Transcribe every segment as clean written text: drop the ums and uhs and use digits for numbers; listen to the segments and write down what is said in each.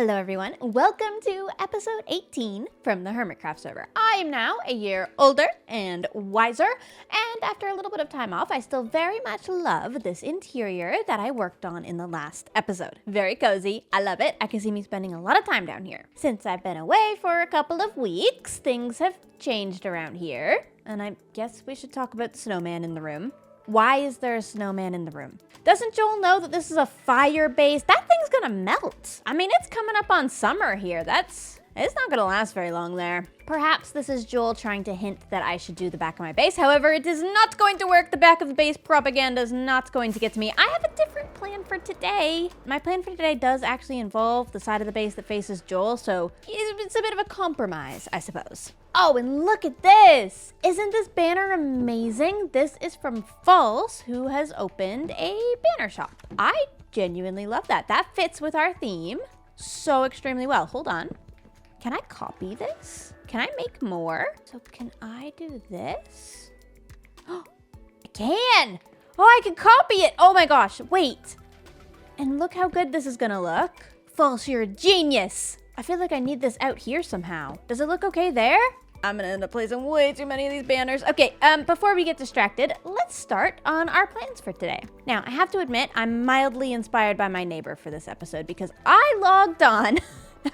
Hello everyone, welcome to episode 18 from the Hermitcraft server. I am now a year older and wiser, and after a little bit of time off, I still very much love this interior that I worked on in the last episode. Very cozy, I love it. I can see me spending a lot of time down here. Since I've been away for a couple of weeks, things have changed around here, and I guess we should talk about the snowman in the room. Why is there a snowman in the room? Doesn't Joel know that this is a fire base? That thing's gonna melt. I mean, it's coming up on summer here. It's not gonna last very long there. Perhaps this is Joel trying to hint that I should do the back of my base. However, it is not going to work. The back of the base propaganda is not going to get to me. I have a different plan for today. My plan for today does actually involve the side of the base that faces Joel, so it's a bit of a compromise, I suppose. Oh, and look at this! Isn't this banner amazing? This is from False, who has opened a banner shop. I genuinely love that. That fits with our theme so extremely well. Hold on. Can I copy this? Can I make more? So can I do this? Oh, I can! Oh, I can copy it! Oh my gosh, wait. And look how good this is gonna look. False, you're a genius! I feel like I need this out here somehow. Does it look okay there? I'm gonna end up placing way too many of these banners. Okay, before we get distracted, let's start on our plans for today. Now, I have to admit, I'm mildly inspired by my neighbor for this episode because I logged on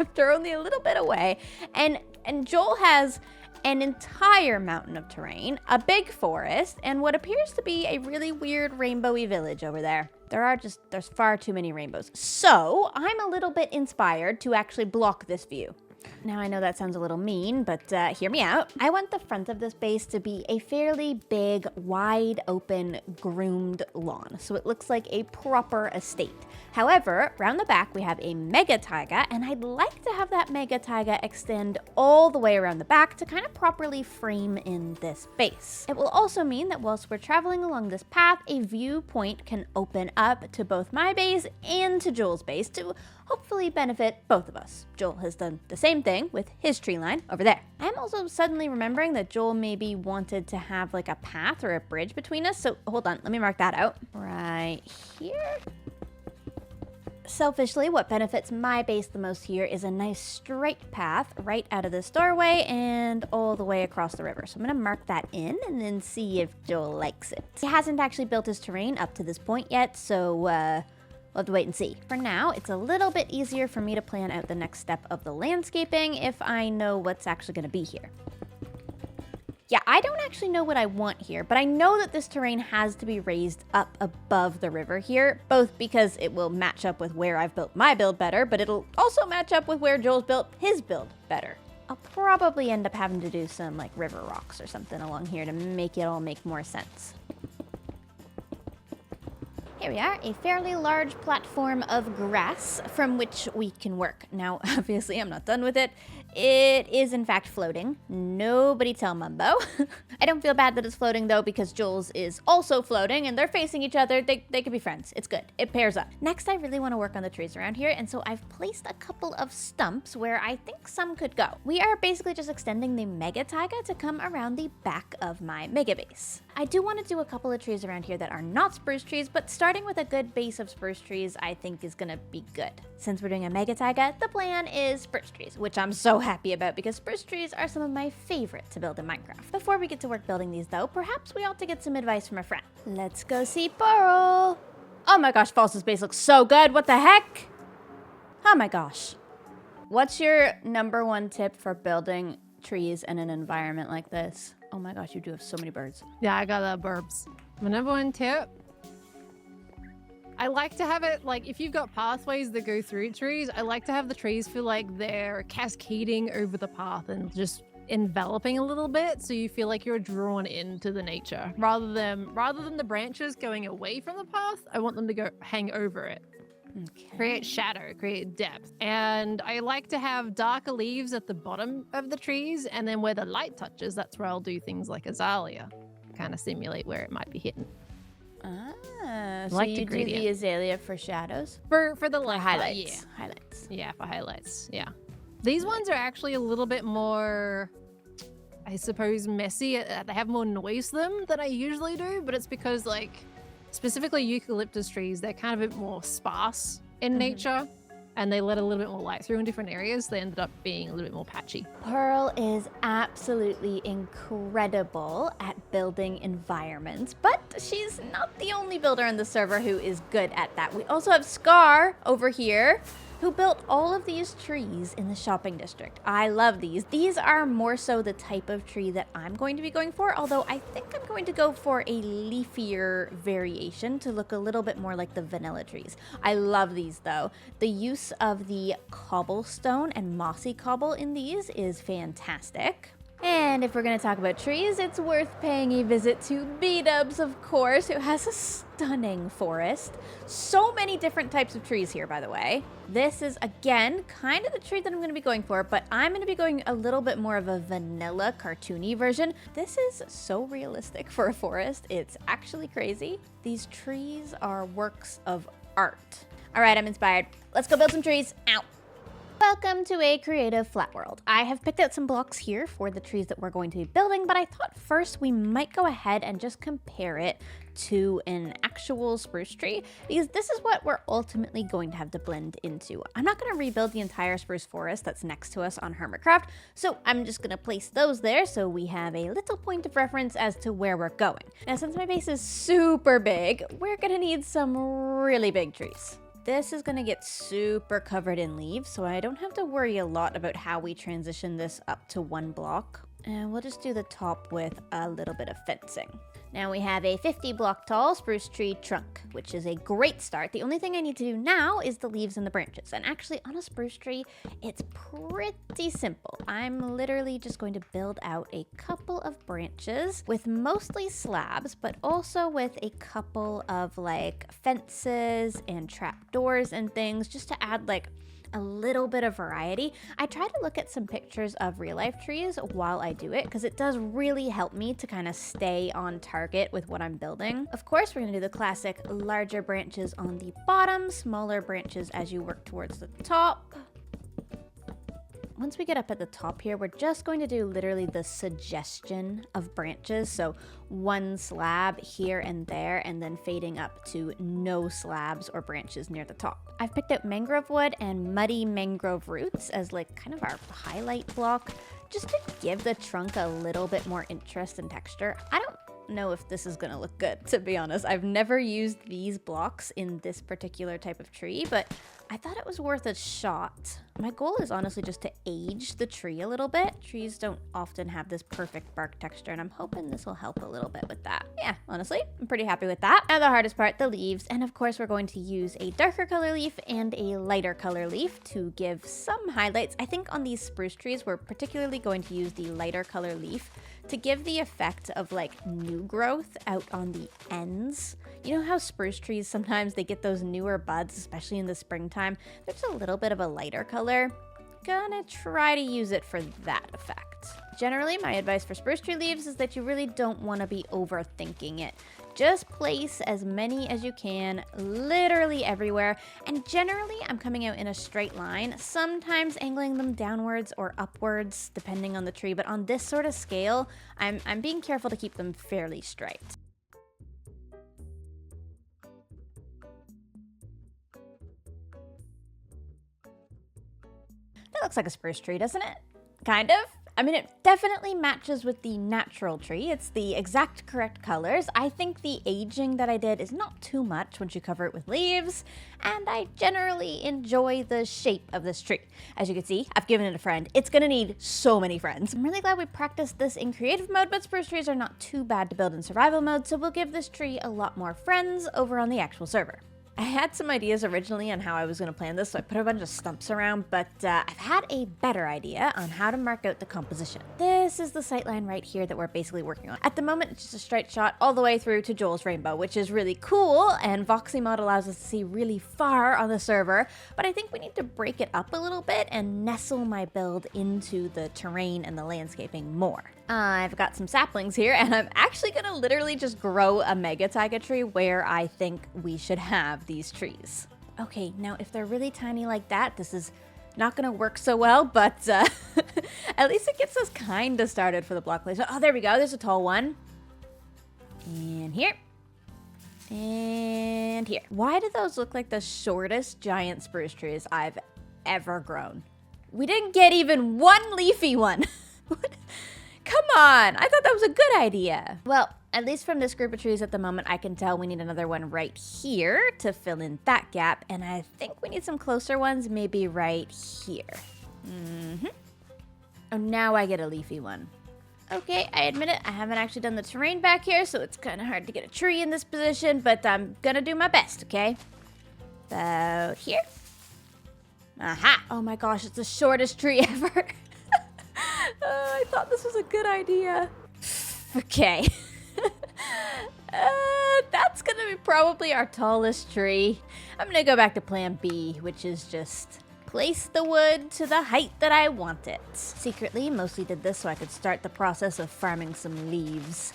after only a little bit away, and Joel has an entire mountain of terrain, a big forest, and what appears to be a really weird rainbowy village over there. There's far too many rainbows. So, I'm a little bit inspired to actually block this view. Now, I know that sounds a little mean, but hear me out. I want the front of this base to be a fairly big, wide open, groomed lawn, so it looks like a proper estate. However, around the back, we have a mega taiga, and I'd like to have that mega taiga extend all the way around the back to kind of properly frame in this base. It will also mean that whilst we're traveling along this path, a viewpoint can open up to both my base and to Joel's base to hopefully benefit both of us. Joel has done the same thing with his tree line over there. I'm also suddenly remembering that Joel maybe wanted to have like a path or a bridge between us, so hold on, let me mark that out. Right here. Selfishly, what benefits my base the most here is a nice straight path right out of this doorway and all the way across the river. So I'm gonna mark that in and then see if Joel likes it. He hasn't actually built his terrain up to this point yet, so we'll have to wait and see. For now, it's a little bit easier for me to plan out the next step of the landscaping if I know what's actually gonna be here. Yeah, I don't actually know what I want here, but I know that this terrain has to be raised up above the river here, both because it will match up with where I've built my build better, but it'll also match up with where Joel's built his build better. I'll probably end up having to do some like river rocks or something along here to make it all make more sense. Here we are, a fairly large platform of grass from which we can work. Now, obviously, I'm not done with it. It is, in fact, floating. Nobody tell Mumbo. I don't feel bad that it's floating, though, because Joel's is also floating, and they're facing each other. They could be friends. It's good. It pairs up. Next, I really want to work on the trees around here, and so I've placed a couple of stumps where I think some could go. We are basically just extending the mega taiga to come around the back of my mega base. I do want to do a couple of trees around here that are not spruce trees, but starting with a good base of spruce trees, I think is gonna be good. Since we're doing a mega taiga, the plan is spruce trees, which I'm so happy about because spruce trees are some of my favorite to build in Minecraft. Before we get to work building these though, perhaps we ought to get some advice from a friend. Let's go see Burl. Oh my gosh, False's base looks so good. What the heck? Oh my gosh. What's your number one tip for building trees in an environment like this? Oh my gosh, you do have so many birds. Yeah, I got burbs. My number one tip, I like to have it, like, if you've got pathways that go through trees, I like to have the trees feel like they're cascading over the path and just enveloping a little bit, so you feel like you're drawn into the nature. Rather than the branches going away from the path, I want them to go hang over it. Okay. Create shadow, create depth. And I like to have darker leaves at the bottom of the trees, and then where the light touches, that's where I'll do things like azalea. Kind of simulate where it might be hidden. Ah, so like you the do the gradient. azalea for shadows? For the like Highlights. Yeah. Highlights. Yeah, for highlights. Yeah. These ones are actually a little bit more, I suppose, messy. They have more noise to them than I usually do, but it's because, like, specifically eucalyptus trees, they're kind of a bit more sparse in nature. and they let a little bit more light through in different areas. They ended up being a little bit more patchy. Pearl is absolutely incredible at building environments, but she's not the only builder on the server who is good at that. We also have Scar over here, who built all of these trees in the shopping district. I love these. These are more so the type of tree that I'm going to be going for, although I think I'm going to go for a leafier variation to look a little bit more like the vanilla trees. I love these though. The use of the cobblestone and mossy cobble in these is fantastic. And if we're going to talk about trees, it's worth paying a visit to B-Dubs, of course, who has a stunning forest. So many different types of trees here, by the way. This is, again, kind of the tree that I'm going to be going for, but I'm going to be going a little bit more of a vanilla, cartoony version. This is so realistic for a forest. It's actually crazy. These trees are works of art. All right, I'm inspired. Let's go build some trees. Ow. Welcome to a creative flat world. I have picked out some blocks here for the trees that we're going to be building, but I thought first we might go ahead and just compare it to an actual spruce tree, because this is what we're ultimately going to have to blend into. I'm not going to rebuild the entire spruce forest that's next to us on Hermitcraft, so I'm just going to place those there so we have a little point of reference as to where we're going. Now, since my base is super big, we're going to need some really big trees. This is going to get super covered in leaves, so I don't have to worry a lot about how we transition this up to one block. And we'll just do the top with a little bit of fencing. Now we have a 50 block tall spruce tree trunk, which is a great start. The only thing I need to do now is the leaves and the branches. And actually on a spruce tree, it's pretty simple. I'm literally just going to build out a couple of branches with mostly slabs, but also with a couple of like fences and trapdoors and things just to add like a little bit of variety. I try to look at some pictures of real life trees while I do it because it does really help me to kind of stay on target with what I'm building. Of course, we're going to do the classic larger branches on the bottom, smaller branches as you work towards the top. Once we get up at the top here, we're just going to do literally the suggestion of branches. So one slab here and there, and then fading up to no slabs or branches near the top. I've picked out mangrove wood and muddy mangrove roots as like kind of our highlight block, just to give the trunk a little bit more interest and texture. I don't know if this is gonna look good, to be honest. I've never used these blocks in this particular type of tree, but I thought it was worth a shot. My goal is honestly just to age the tree a little bit. Trees don't often have this perfect bark texture, and I'm hoping this will help a little bit with that. Yeah, honestly, I'm pretty happy with that. Now the hardest part, the leaves. And of course, we're going to use a darker color leaf and a lighter color leaf to give some highlights. I think on these spruce trees, we're particularly going to use the lighter color leaf to give the effect of like new growth out on the ends. You know how spruce trees, sometimes they get those newer buds, especially in the springtime. There's a little bit of a lighter color. Gonna try to use it for that effect. Generally, my advice for spruce tree leaves is that you really don't want to be overthinking it. Just place as many as you can, literally everywhere. And generally, I'm coming out in a straight line, sometimes angling them downwards or upwards, depending on the tree. But on this sort of scale, I'm being careful to keep them fairly straight. That looks like a spruce tree, doesn't it? Kind of. I mean, it definitely matches with the natural tree. It's the exact correct colors. I think the aging that I did is not too much once you cover it with leaves, and I generally enjoy the shape of this tree. As you can see, I've given it a friend. It's gonna need so many friends. I'm really glad we practiced this in creative mode, but spruce trees are not too bad to build in survival mode, so we'll give this tree a lot more friends over on the actual server. I had some ideas originally on how I was going to plan this, so I put a bunch of stumps around, but I've had a better idea on how to mark out the composition. This is the sightline right here that we're basically working on. At the moment, it's just a straight shot all the way through to Joel's rainbow, which is really cool, and VoxyMod allows us to see really far on the server, but I think we need to break it up a little bit and nestle my build into the terrain and the landscaping more. I've got some saplings here, and I'm actually going to literally just grow a mega taiga tree where I think we should have these trees. Okay, now if they're really tiny like that, this is not going to work so well, but at least it gets us kind of started for the block placement. Oh, there we go. There's a tall one. And here. And here. Why do those look like the shortest giant spruce trees I've ever grown. We didn't get even one leafy one. Come on, I thought that was a good idea. Well, at least from this group of trees at the moment, I can tell we need another one right here to fill in that gap. And I think we need some closer ones, maybe right here. Oh, now I get a leafy one. Okay, I admit it, I haven't actually done the terrain back here, so it's kind of hard to get a tree in this position, but I'm gonna do my best, okay? About here. Aha! Oh my gosh, it's the shortest tree ever. I thought this was a good idea. Okay. That's gonna be probably our tallest tree. I'm gonna go back to plan B, which is just place the wood to the height that I want it. Secretly, mostly did this so I could start the process of farming some leaves.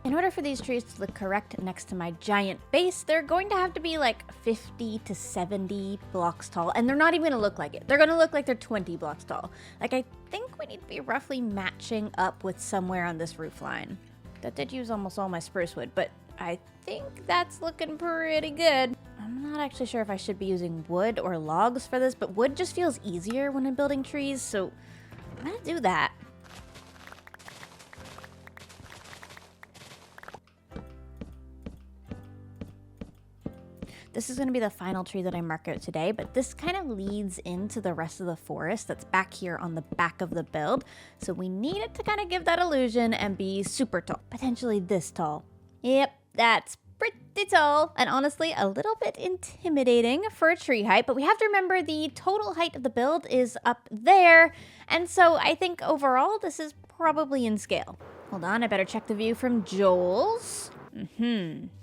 In order for these trees to look correct next to my giant base, they're going to have to be like 50 to 70 blocks tall, and they're not even gonna look like it. They're gonna look like they're 20 blocks tall. Like, I think we need to be roughly matching up with somewhere on this roof line. That did use almost all my spruce wood, but I think that's looking pretty good. I'm not actually sure if I should be using wood or logs for this, but wood just feels easier when I'm building trees, so I'm gonna do that. This is going to be the final tree that I mark out today, but this kind of leads into the rest of the forest that's back here on the back of the build. So we need it to kind of give that illusion and be super tall, potentially this tall. Yep, that's pretty tall and honestly a little bit intimidating for a tree height, but we have to remember the total height of the build is up there. And so I think overall this is probably in scale. Hold on, I better check the view from Joel's.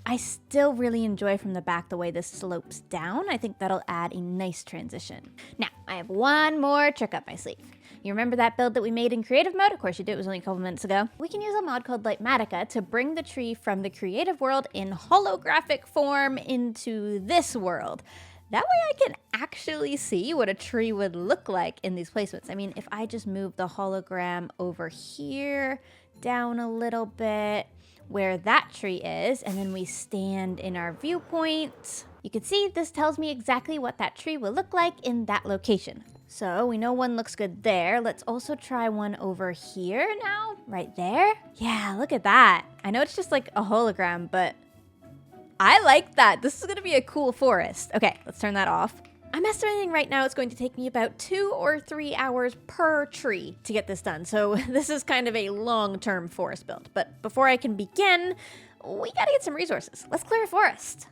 I still really enjoy from the back the way this slopes down. I think that'll add a nice transition. Now, I have one more trick up my sleeve. You remember that build that we made in creative mode? Of course you did, it was only a couple minutes ago. We can use a mod called Lightmatica to bring the tree from the creative world in holographic form into this world. That way I can actually see what a tree would look like in these placements. I mean, if I just move the hologram over here, down a little bit, where that tree is, and then we stand in our viewpoint, you can see this tells me exactly what that tree will look like in that location. So we know one looks good there. Let's also try one over here now, right there. Yeah, look at that. I know it's just like a hologram, but I like that. This is gonna be a cool forest. Okay, let's turn that off. I'm estimating right now it's going to take me about 2 or 3 hours per tree to get this done. So this is kind of a long-term forest build. But before I can begin, we gotta get some resources. Let's clear a forest.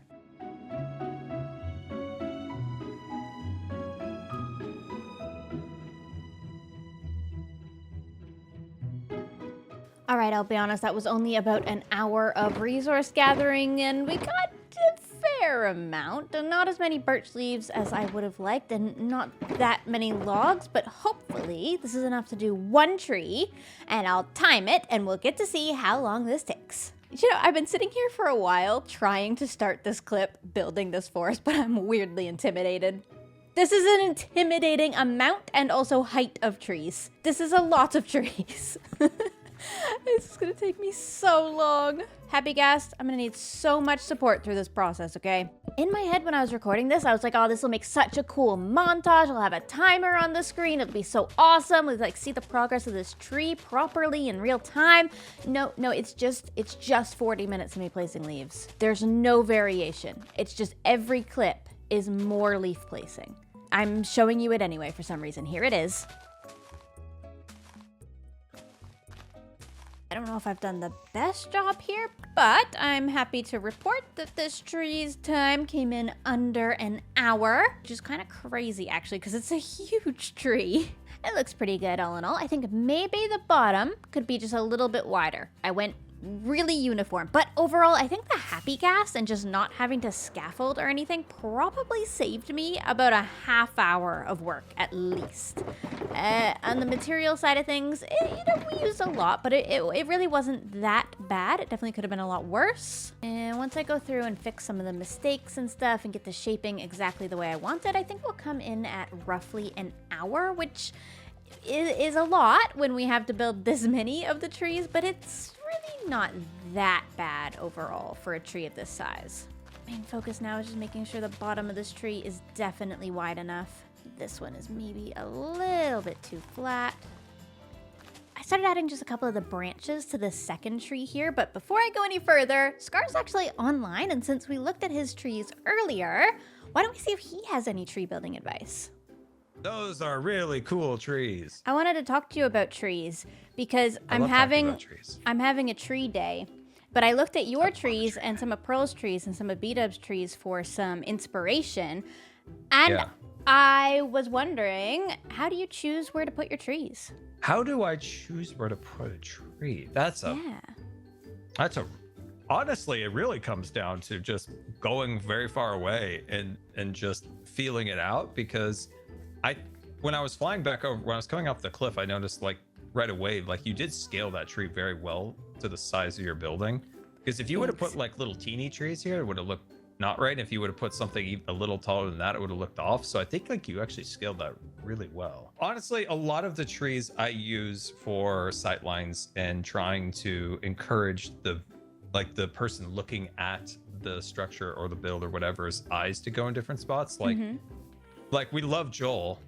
All right, I'll be honest, that was only about an hour of resource gathering and we got a fair amount, and not as many birch leaves as I would have liked and not that many logs, but hopefully this is enough to do one tree and I'll time it and we'll get to see how long this takes. You know, I've been sitting here for a while trying to start this clip building this forest, but I'm weirdly intimidated. This is an intimidating amount and also height of trees. This is a lot of trees. This is gonna take me so long. Happy Gast, I'm gonna need so much support through this process, okay? In my head when I was recording this, I was like, oh, this will make such a cool montage. I'll have a timer on the screen. It'll be so awesome. We'll like see the progress of this tree properly in real time. No, it's just 40 minutes of me placing leaves. There's no variation. It's just every clip is more leaf placing. I'm showing you it anyway for some reason. Here it is. I don't know if I've done the best job here, but I'm happy to report that this tree's time came in under an hour, which is kind of crazy actually, because it's a huge tree. It looks pretty good all in all. I think maybe the bottom could be just a little bit wider. I went really uniform, but overall I think the happy gas and just not having to scaffold or anything probably saved me about a half hour of work at least. On the material side of things, we used a lot, but it really wasn't that bad. It definitely could have been a lot worse. And once I go through and fix some of the mistakes and stuff and get the shaping exactly the way I want it, I think we'll come in at roughly an hour, which is a lot when we have to build this many of the trees, but it's really not that bad overall for a tree of this size. Main focus now is just making sure the bottom of this tree is definitely wide enough. This one is maybe a little bit too flat. I started adding just a couple of the branches to the second tree here, but before I go any further, Scar's actually online, and since we looked at his trees earlier, why don't we see if he has any tree building advice? Those are really cool trees. I wanted to talk to you about trees because I'm love talking having about trees. a tree day. But I looked at your trees and some of Pearl's trees and some of B-Dub's trees for some inspiration. And Yeah. I was wondering, how do you choose where to put your trees? How do I choose where to put a tree? That's a honestly, it really comes down to just going very far away and just feeling it out, because when I was flying back over, when I was coming off the cliff, I noticed like right away, like you did scale that tree very well to the size of your building. Because if you would have put like little teeny trees here, it would have looked not right. If you would have put something a little taller than that, it would have looked off. So I think like you actually scaled that really well. Honestly, a lot of the trees I use for sightlines and trying to encourage the person looking at the structure or the build or whatever's eyes to go in different spots. Like we love Joel,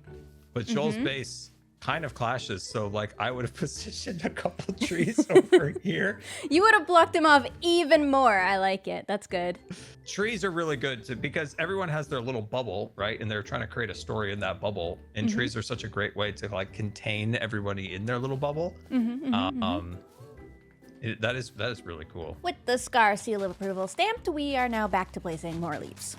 but Joel's base kind of clashes. So like I would have positioned a couple trees over here. You would have blocked him off even more. I like it. That's good. Trees are really good because everyone has their little bubble, right? And they're trying to create a story in that bubble. And trees are such a great way to like contain everybody in their little bubble. That is really cool. With the Scar seal of approval stamped, we are now back to placing more leaves.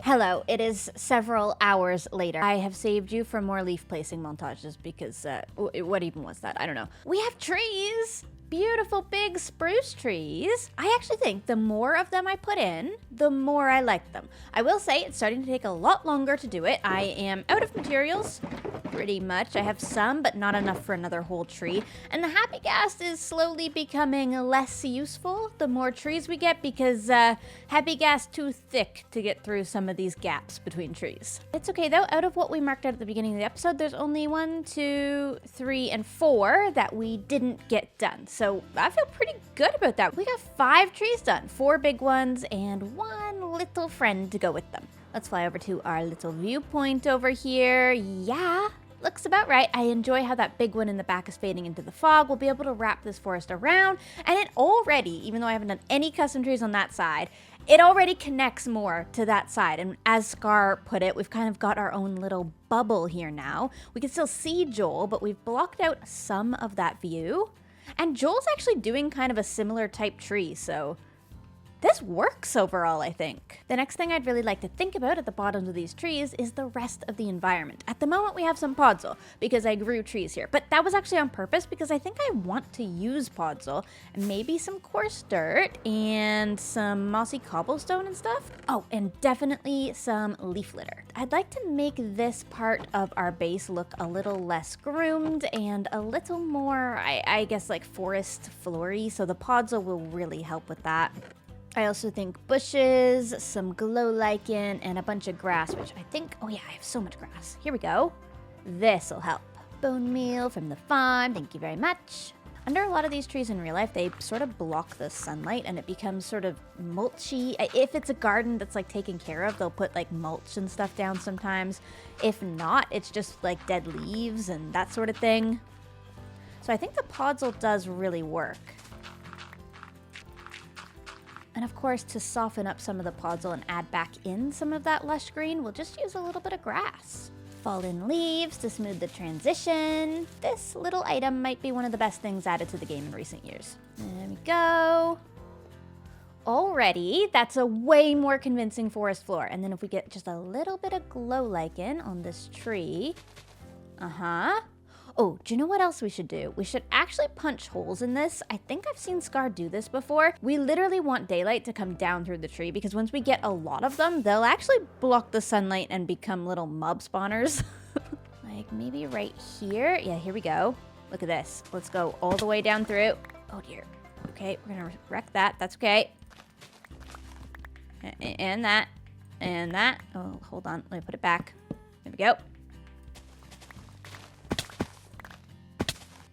Hello, it is several hours later. I have saved you from more leaf placing montages because, what even was that? I don't know. We have trees! Beautiful big spruce trees. I actually think the more of them I put in, the more I like them. I will say it's starting to take a lot longer to do it. I am out of materials, pretty much. I have some, but not enough for another whole tree. And the happy gas is slowly becoming less useful the more trees we get because happy gas too thick to get through some of these gaps between trees. It's okay though. Out of what we marked out at the beginning of the episode, there's only 1, 2, 3, and 4 that we didn't get done. So I feel pretty good about that. We got 5 trees done, 4 big ones and 1 little friend to go with them. Let's fly over to our little viewpoint over here. Yeah, looks about right. I enjoy how that big one in the back is fading into the fog. We'll be able to wrap this forest around, and it already, even though I haven't done any custom trees on that side, it already connects more to that side. And as Scar put it, we've kind of got our own little bubble here now. We can still see Joel, but we've blocked out some of that view. And Joel's actually doing kind of a similar type tree, so this works overall, I think. The next thing I'd really like to think about at the bottoms of these trees is the rest of the environment. At the moment, we have some podzol because I grew trees here, but that was actually on purpose because I think I want to use podzol and maybe some coarse dirt and some mossy cobblestone and stuff. Oh, and definitely some leaf litter. I'd like to make this part of our base look a little less groomed and a little more, I guess, like forest flory, so the podzol will really help with that. I also think bushes, some glow lichen, and a bunch of grass, which I think, oh yeah, I have so much grass. Here we go. This'll help. Bone meal from the farm, thank you very much. Under a lot of these trees in real life, they sort of block the sunlight and it becomes sort of mulchy. If it's a garden that's like taken care of, they'll put like mulch and stuff down sometimes. If not, it's just like dead leaves and that sort of thing. So I think the podzol does really work. And of course, to soften up some of the podzol and add back in some of that lush green, we'll just use a little bit of grass. Fallen leaves to smooth the transition. This little item might be one of the best things added to the game in recent years. There we go. Already, that's a way more convincing forest floor. And then if we get just a little bit of glow lichen on this tree. Oh, do you know what else we should do? We should actually punch holes in this. I think I've seen Scar do this before. We literally want daylight to come down through the tree because once we get a lot of them, they'll actually block the sunlight and become little mob spawners. Like maybe right here. Yeah, here we go. Look at this. Let's go all the way down through. Oh dear. Okay, we're gonna wreck that. That's okay. And that. And that. Oh, hold on. Let me put it back. There we go.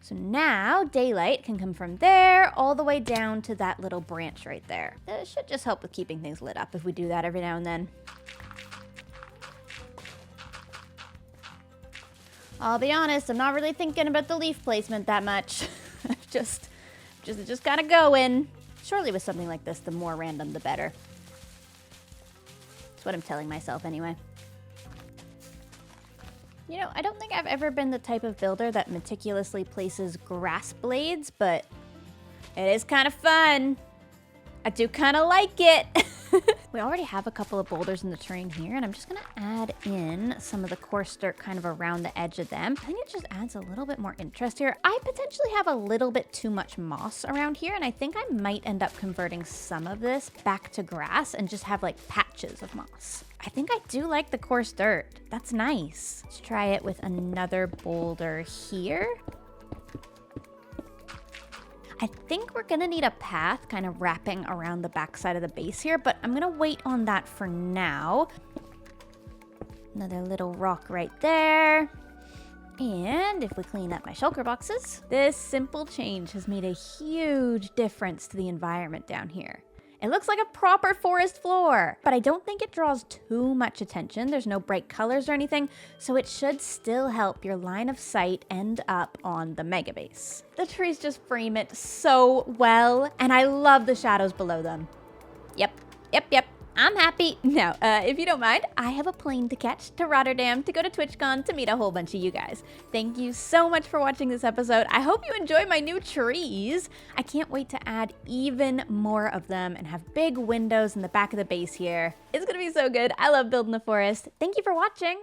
So now daylight can come from there all the way down to that little branch right there. It should just help with keeping things lit up if we do that every now and then. I'll be honest, I'm not really thinking about the leaf placement that much. just gotta go in. Surely with something like this, the more random, the better. That's what I'm telling myself anyway. You know, I don't think I've ever been the type of builder that meticulously places grass blades, but it is kind of fun. I do kind of like it. We already have a couple of boulders in the terrain here, and I'm just gonna add in some of the coarse dirt kind of around the edge of them. I think it just adds a little bit more interest here. I potentially have a little bit too much moss around here, and I think I might end up converting some of this back to grass and just have like patches of moss. I think I do like the coarse dirt. That's nice. Let's try it with another boulder here. I think we're gonna need a path kind of wrapping around the backside of the base here, but I'm gonna wait on that for now. Another little rock right there. And if we clean up my shulker boxes, this simple change has made a huge difference to the environment down here. It looks like a proper forest floor, but I don't think it draws too much attention. There's no bright colors or anything, so it should still help your line of sight end up on the mega base. The trees just frame it so well, and I love the shadows below them. Yep. I'm happy. Now, if you don't mind, I have a plane to catch to Rotterdam to go to TwitchCon to meet a whole bunch of you guys. Thank you so much for watching this episode. I hope you enjoy my new trees. I can't wait to add even more of them and have big windows in the back of the base here. It's gonna be so good. I love building the forest. Thank you for watching.